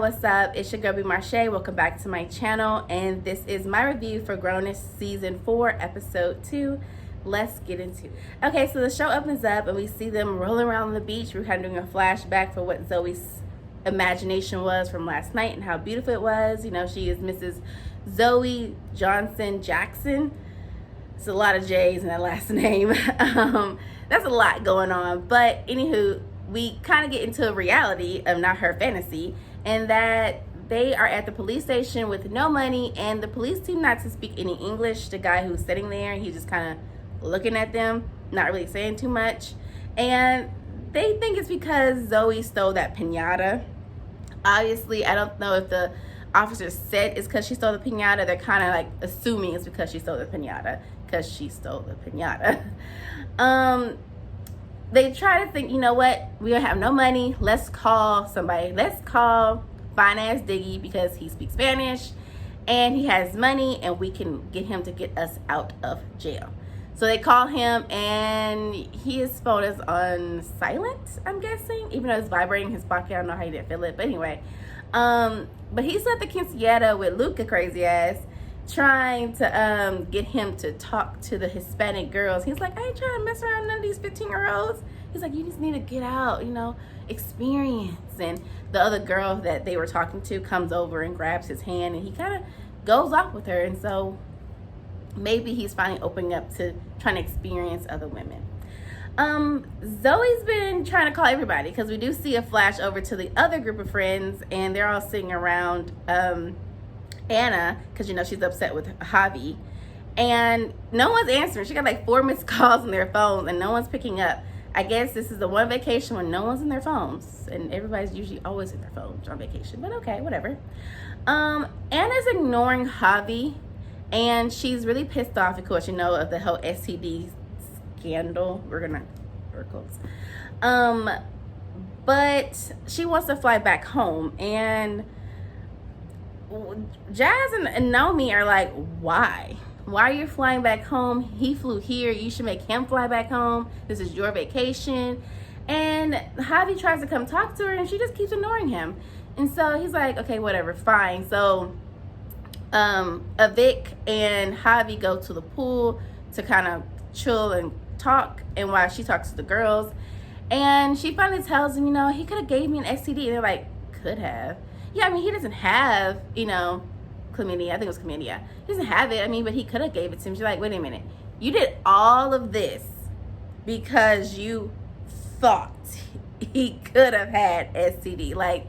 What's up? It's your girl B-Marshe. Welcome back to my channel, and this is my review for Grownish Season 4, Episode 2. Let's get into it. Okay, so the show opens up and we see them rolling around on the beach. We're kind of doing a flashback for what Zoe's imagination was from last night and how beautiful it was. You know, she is Mrs. Zoe Johnson Jackson. It's a lot of J's in that last name. That's a lot going on. But anywho, we kind of get into a reality of not her fantasy, and that they are at the police station with no money, and the police seem not to speak any English. The guy who's sitting there, he's just kind of looking at them, not really saying too much. And they think it's because Zoe stole that piñata. Obviously, I don't know if the officer said it's because she stole the piñata. They're kind of like assuming it's because she stole the piñata, because she stole the piñata. They try to think, you know what, we don't have no money, let's call somebody. Let's call Fine Ass Diggy because he speaks Spanish and he has money and we can get him to get us out of jail. So they call him and his phone is on silent, I'm guessing, even though it's vibrating in his pocket. I don't know how he didn't feel it, but anyway. But he's at the quinceañera with Luca, crazy ass, trying to get him to talk to the Hispanic girls. He's like, I ain't trying to mess around with none of these 15-year-olds. He's like, you just need to get out, you know, experience. And the other girl that they were talking to comes over and grabs his hand, and he kind of goes off with her. And so maybe he's finally opening up to trying to experience other women. Zoe's been trying to call everybody, because we do see a flash over to the other group of friends, and they're all sitting around Anna, because you know she's upset with Javi, and no one's answering. She got like 4 missed calls on their phones and no one's picking up. I guess this is the one vacation when no one's in their phones, and everybody's usually always in their phones on vacation, but okay, whatever. Anna's ignoring Javi, and she's really pissed off, of course, you know, of the whole STD scandal. We're close. But she wants to fly back home, and Jazz and Naomi are like, why are you flying back home? He flew here, you should make him fly back home. This is your vacation. And Javi tries to come talk to her, and she just keeps ignoring him. And so he's like, okay, whatever, fine. So Avik and Javi go to the pool to kind of chill and talk, and while she talks to the girls, and she finally tells him, you know, he could have gave me an STD. And they're like, could have? Yeah, I mean, he doesn't have, you know, chlamydia. I think it was chlamydia. He doesn't have it. I mean, but he could have gave it to him. She's like, wait a minute. You did all of this because you thought he could have had STD. Like,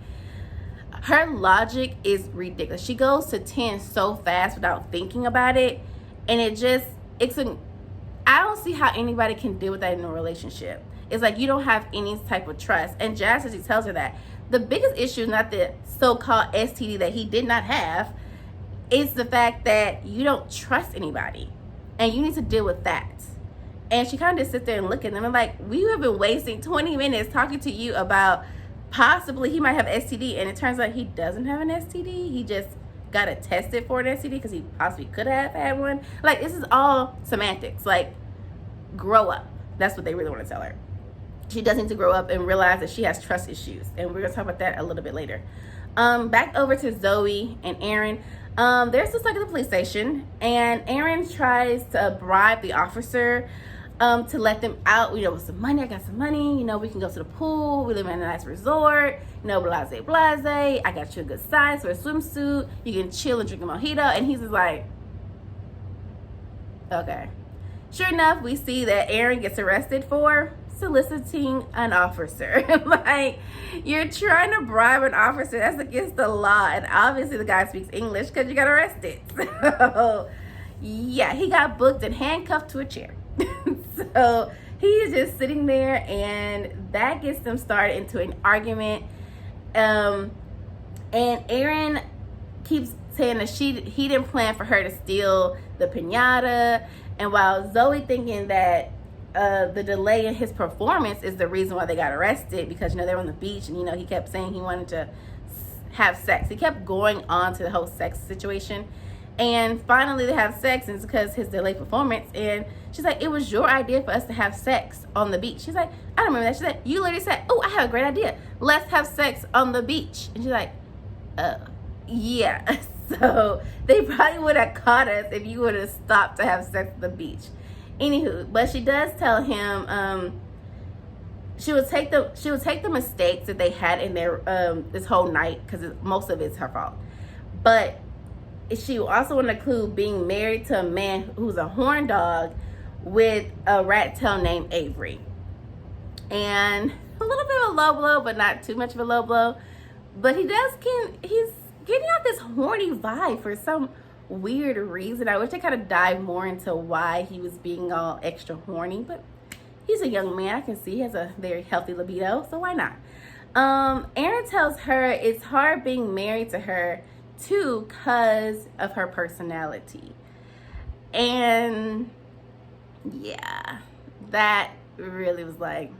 her logic is ridiculous. She goes to 10 so fast without thinking about it. And I don't see how anybody can deal with that in a relationship. It's like you don't have any type of trust. And Jazz actually tells her that the biggest issue is not the so-called STD that he did not have. It's the fact that you don't trust anybody, and you need to deal with that. And she kind of just sits there and look at them and like, we have been wasting 20 minutes talking to you about possibly he might have STD, and it turns out he doesn't have an STD. He just got it tested for an STD because he possibly could have had one. Like, this is all semantics. Like, grow up. That's what they really want to tell her. She does need to grow up and realize that she has trust issues, and we're gonna talk about that a little bit later. Back over to Zoe and Aaron. They're still stuck at the police station, and Aaron tries to bribe the officer to let them out. You know, with some money, I got some money, you know, we can go to the pool, we live in a nice resort, you know, blase blase, I got you a good size for a swimsuit, you can chill and drink a mojito. And he's just like, okay. Sure enough, we see that Aaron gets arrested for soliciting an officer. Like, you're trying to bribe an officer. That's against the law, and obviously the guy speaks English because you got arrested. So yeah, he got booked and handcuffed to a chair. So he's just sitting there, and that gets them started into an argument. And Aaron keeps saying that he didn't plan for her to steal the piñata, and while Zoe thinking that the delay in his performance is the reason why they got arrested, because, you know, they were on the beach, and, you know, he kept saying he wanted to have sex. He kept going on to the whole sex situation, and finally they have sex, and it's because his delayed performance. And she's like, it was your idea for us to have sex on the beach. She's like, I don't remember that. She said, you literally said, oh, I have a great idea, let's have sex on the beach. And she's like, Yeah. So they probably would have caught us if you would have stopped to have sex at the beach. Anywho, but she does tell him she would take the mistakes that they had in their this whole night, because most of it's her fault. But she also would include being married to a man who's a horn dog with a rat tail named Avery. And a little bit of a low blow, but not too much of a low blow. But he's getting out this horny vibe for some weird reason. I wish they kind of dive more into why he was being all extra horny, but he's a young man. I can see he has a very healthy libido, so why not? Aaron tells her it's hard being married to her too because of her personality. And yeah, that really was like,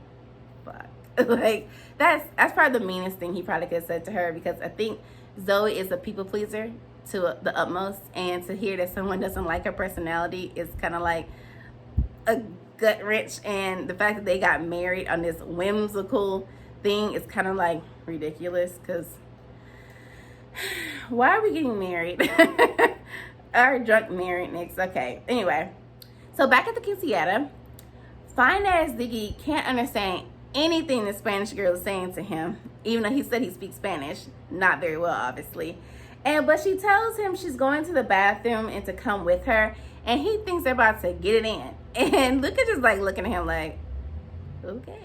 fuck. Like, that's probably the meanest thing he probably could have said to her, because I think Zoe is a people pleaser to the utmost, and to hear that someone doesn't like her personality is kind of like a gut wrench. And the fact that they got married on this whimsical thing is kind of like ridiculous, because why are we getting married? Our drunk married next. Okay, anyway, so back at the quinceañera, fine ass Ziggy can't understand anything the Spanish girl is saying to him, even though he said he speaks Spanish not very well, obviously. But she tells him she's going to the bathroom and to come with her, and he thinks they're about to get it in. And Luca just like looking at him like, okay.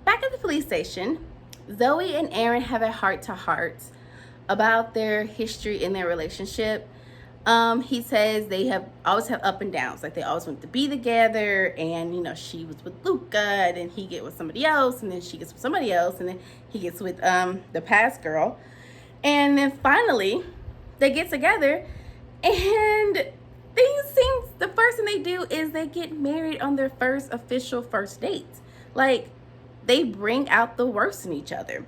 Back at the police station, Zoe and Aaron have a heart-to-heart about their history in their relationship. He says they always have up and downs. Like, they always want to be together, and you know, she was with Luca, and then he get with somebody else, and then she gets with somebody else, and then he gets with the past girl. And then finally they get together, and the first thing they do is they get married on their first official first date. Like, they bring out the worst in each other.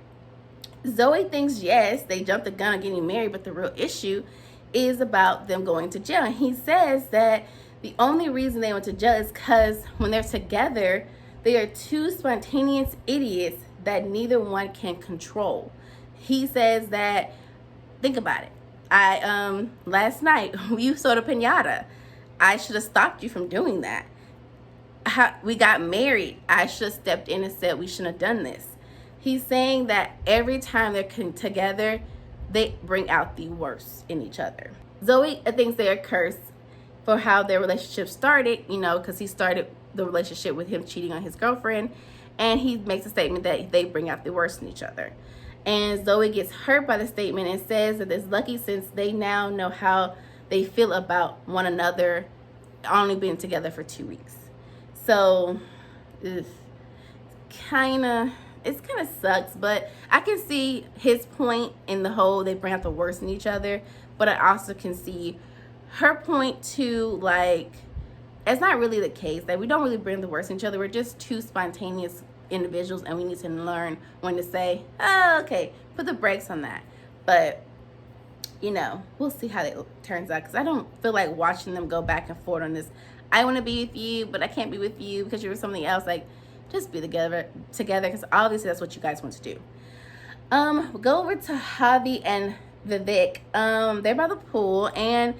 Zoe thinks, yes, they jumped the gun on getting married, but the real issue is about them going to jail. And he says that the only reason they went to jail is because when they're together, they are two spontaneous idiots that neither one can control. He says that, think about it. Last night, you sold a piñata. I should have stopped you from doing that. We got married. I should have stepped in and said we shouldn't have done this. He's saying that every time they're together, they bring out the worst in each other. Zoe thinks they're cursed for how their relationship started, you know, because he started the relationship with him cheating on his girlfriend, and he makes a statement that they bring out the worst in each other. And Zoe gets hurt by the statement and says that it's lucky since they now know how they feel about one another, only being together for 2 weeks. So it kind of sucks, but I can see his point in the whole they bring out the worst in each other, but I also can see her point too, like, it's not really the case that we don't really bring the worst in each other. We're just two spontaneous individuals, and we need to learn when to say, oh, okay, put the brakes on that. But you know, we'll see how it turns out, because I don't feel like watching them go back and forth on this. I want to be with you, but I can't be with you because you're something else. Like, just be together, because obviously that's what you guys want to do. We'll go over to Javi and Vivek. They're by the pool, and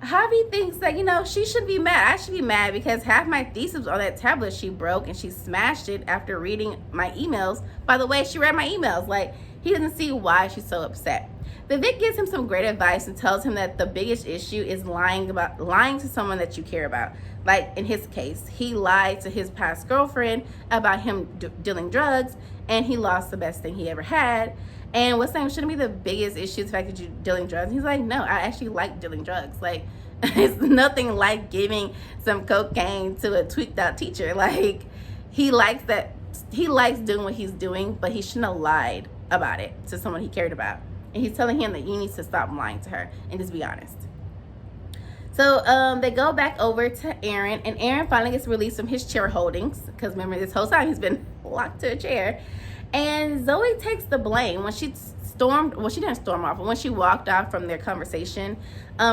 Javi thinks that, you know, she should be mad. I should be mad because half my thesis on that tablet she broke, and she smashed it after reading my emails. By the way, she read my emails. Like, he doesn't see why she's so upset. Vivek gives him some great advice and tells him that the biggest issue is lying to someone that you care about. Like, in his case, he lied to his past girlfriend about him dealing drugs, and he lost the best thing he ever had. And what's saying shouldn't be the biggest issue, the fact that you're dealing drugs. And he's like, no, I actually like dealing drugs. Like, it's nothing like giving some cocaine to a tweaked out teacher. Like, he likes doing what he's doing, but he shouldn't have lied about it to someone he cared about. And he's telling him that you need to stop lying to her and just be honest. So they go back over to Aaron, and Aaron finally gets released from his chair holdings, because remember, this whole time he's been locked to a chair. And Zoe takes the blame. When she didn't storm off, but when she walked off from their conversation,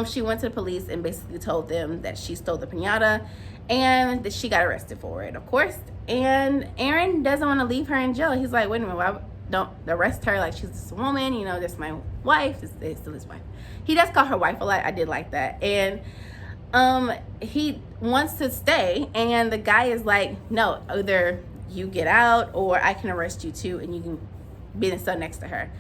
she went to the police and basically told them that she stole the piñata and that she got arrested for it, of course. And Aaron doesn't want to leave her in jail. He's like, wait a minute, don't arrest her like she's this woman, you know, that's my wife. It's still his wife. He does call her wife a lot. I did like that. And he wants to stay, and the guy is like, no, either you get out or I can arrest you too, and you can be in the cell next to her.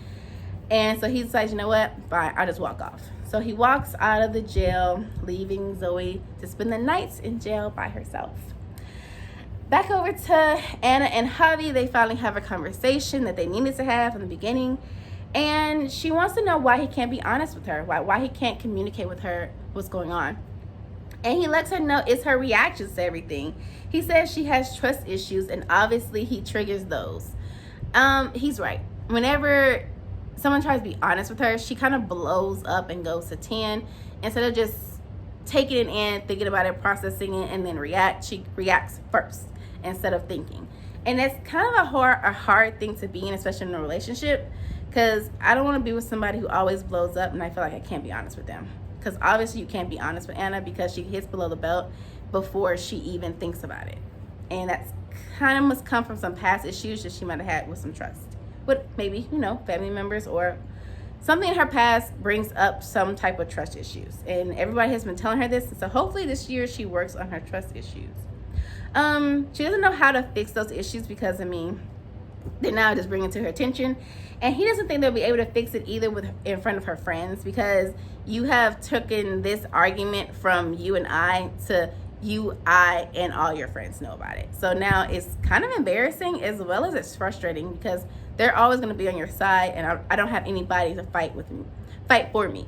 And so he decides, you know what, fine, I'll just walk off. So he walks out of the jail, leaving Zoe to spend the nights in jail by herself. Back over to Anna and Javi. They finally have a conversation that they needed to have from the beginning. And she wants to know why he can't be honest with her, why he can't communicate with her what's going on. And he lets her know it's her reactions to everything. He says she has trust issues, and obviously he triggers those. He's right. Whenever someone tries to be honest with her, she kind of blows up and goes to 10. Instead of just taking it in, thinking about it, processing it, and then react, she reacts first instead of thinking. And that's kind of a hard thing to be in, especially in a relationship, because I don't want to be with somebody who always blows up and I feel like I can't be honest with them. Because obviously you can't be honest with Anna because she hits below the belt before she even thinks about it. And that's kind of must come from some past issues that she might have had with some trust. With maybe, you know, family members, or something in her past brings up some type of trust issues. And everybody has been telling her this. So hopefully this year she works on her trust issues. She doesn't know how to fix those issues because, I mean, they're now just bringing it to her attention. And he doesn't think they'll be able to fix it either in front of her friends, because you have taken this argument from you and I to you, I, and all your friends know about it. So now it's kind of embarrassing as well as it's frustrating, because they're always going to be on your side, and I don't have anybody to fight for me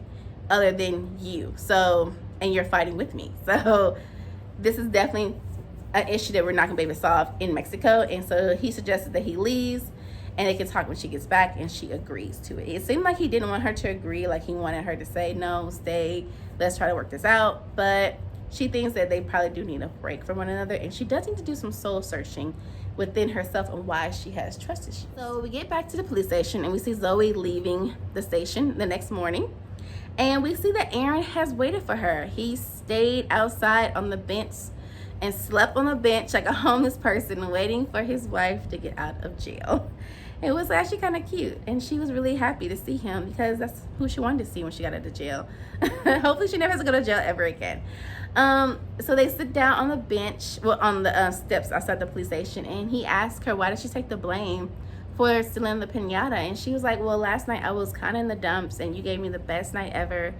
other than you. So, and you're fighting with me. So this is definitely an issue that we're not going to be able to solve in Mexico. And so he suggested that he leaves and they can talk when she gets back, and she agrees to it. It seemed like he didn't want her to agree, like he wanted her to say, no, stay, let's try to work this out. But she thinks that they probably do need a break from one another, and she does need to do some soul searching within herself on why she has trust issues. So we get back to the police station, and we see Zoe leaving the station the next morning, and we see that Aaron has waited for her. He stayed outside on the bench and slept on the bench like a homeless person, waiting for his wife to get out of jail. It was actually kind of cute, and she was really happy to see him because that's who she wanted to see when she got out of jail. Hopefully she never has to go to jail ever again. So they sit down on the bench, on the steps outside the police station, and he asked her, why did she take the blame for stealing the piñata? And she was like, well, last night I was kind of in the dumps, and you gave me the best night ever,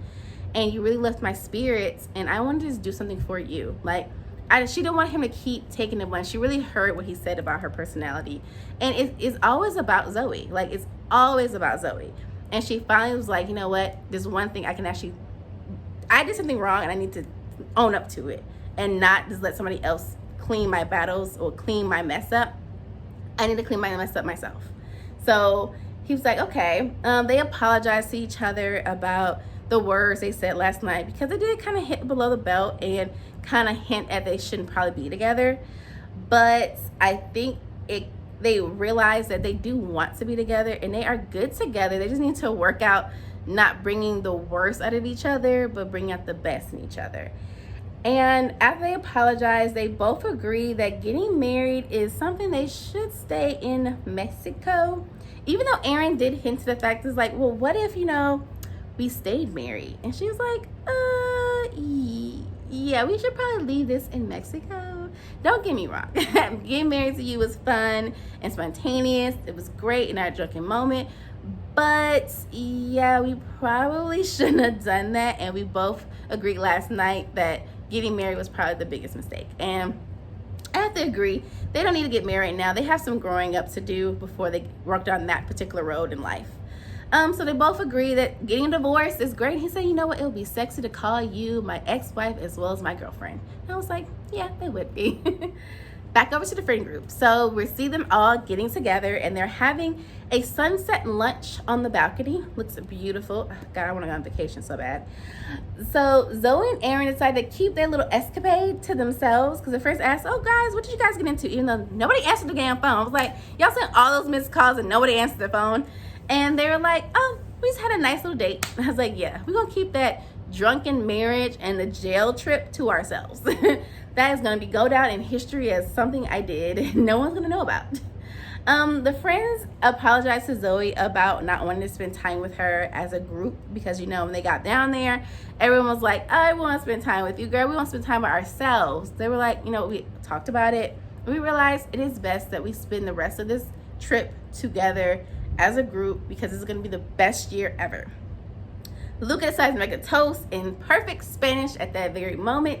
and you really lifted my spirits, and I wanted to just do something for you. Like, she didn't want him to keep taking the blame. She really heard what he said about her personality. And it's always about Zoe. Like, it's always about Zoe. And she finally was like, you know what? There's one thing I did something wrong, and I need to own up to it and not just let somebody else clean my battles or clean my mess up. I need to clean my mess up myself. So he was like, okay. They apologized to each other about the words they said last night, because they did kind of hit below the belt and kind of hint at they shouldn't probably be together. But I think they realize that they do want to be together, and they are good together. They just need to work out not bringing the worst out of each other, but bringing out the best in each other. And after they apologize, they both agree that getting married is something they should stay in Mexico. Even though Aaron did hint to the fact, it's like, well, what if, we stayed married? And she was like, yeah, we should probably leave this in Mexico. Don't get me wrong. Getting married to you was fun and spontaneous. It was great in our drunken moment. But yeah, we probably shouldn't have done that. And we both agreed last night that getting married was probably the biggest mistake. And I have to agree, they don't need to get married now. They have some growing up to do before they work down that particular road in life. So they both agree that getting a divorce is great. He said, you know what, it would be sexy to call you my ex-wife as well as my girlfriend. And I was like, yeah, they would be. Back over to the friend group. So we see them all getting together, and they're having a sunset lunch on the balcony. Looks beautiful. Oh, God, I want to go on vacation so bad. So Zoe and Aaron decided to keep their little escapade to themselves, because at first asked, oh guys, what did you guys get into? Even though nobody answered the damn phone. I was like, y'all sent all those missed calls and nobody answered the phone. And they were like, oh, we just had a nice little date. I was like, yeah, we're going to keep that drunken marriage and the jail trip to ourselves. That is going to go down in history as something I did no one's going to know about. The friends apologized to Zoe about not wanting to spend time with her as a group because, you know, when they got down there, everyone was like, I want to spend time with you, girl. We want to spend time with ourselves. They were like, you know, we talked about it. We realized it is best that we spend the rest of this trip together as a group because it's going to be the best year ever. Luca decides to make a toast in perfect Spanish at that very moment.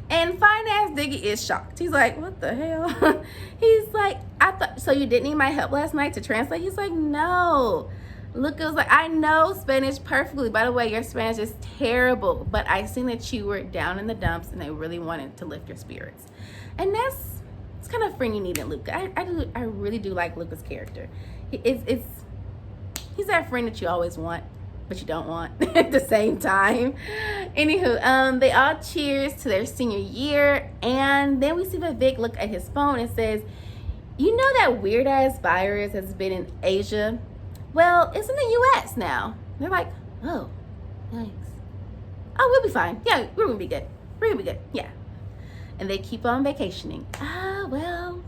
And fine ass Diggy is shocked. He's like, what the hell? He's like, I thought, so you didn't need my help last night to translate? He's like, no. Luca was like, I know Spanish perfectly. By the way, your Spanish is terrible, but I seen that you were down in the dumps and I really wanted to lift your spirits. And it's kind of friend you need in Luca. I really do like Luca's character. He's that friend that you always want, but you don't want at the same time. Anywho, they all cheers to their senior year, and then we see Vivek look at his phone and says, you know that weird ass virus has been in Asia? Well, it's in the US now. They're like, oh, thanks. Oh, we'll be fine. Yeah, we're gonna be good. We're gonna be good. Yeah. And they keep on vacationing. Well,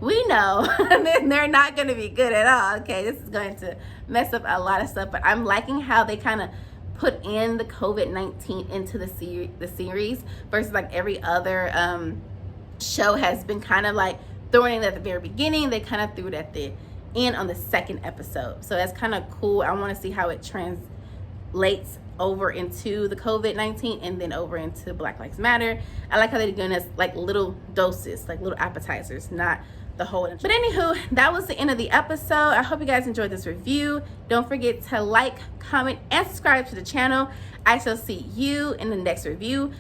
we know they're not going to be good at all. Okay, this is going to mess up a lot of stuff, but I'm liking how they kind of put in the COVID-19 into the series versus like every other show has been kind of like throwing it at the very beginning. They kind of threw it at the end on the second episode. So that's kind of cool. I want to see how it translates over into the COVID-19 and then over into Black Lives Matter. I like how they're doing us like little doses, like little appetizers, not the whole. But anywho, that was the end of the episode. I hope you guys enjoyed this review. Don't forget to like, comment, and subscribe to the channel. I shall see you in the next review.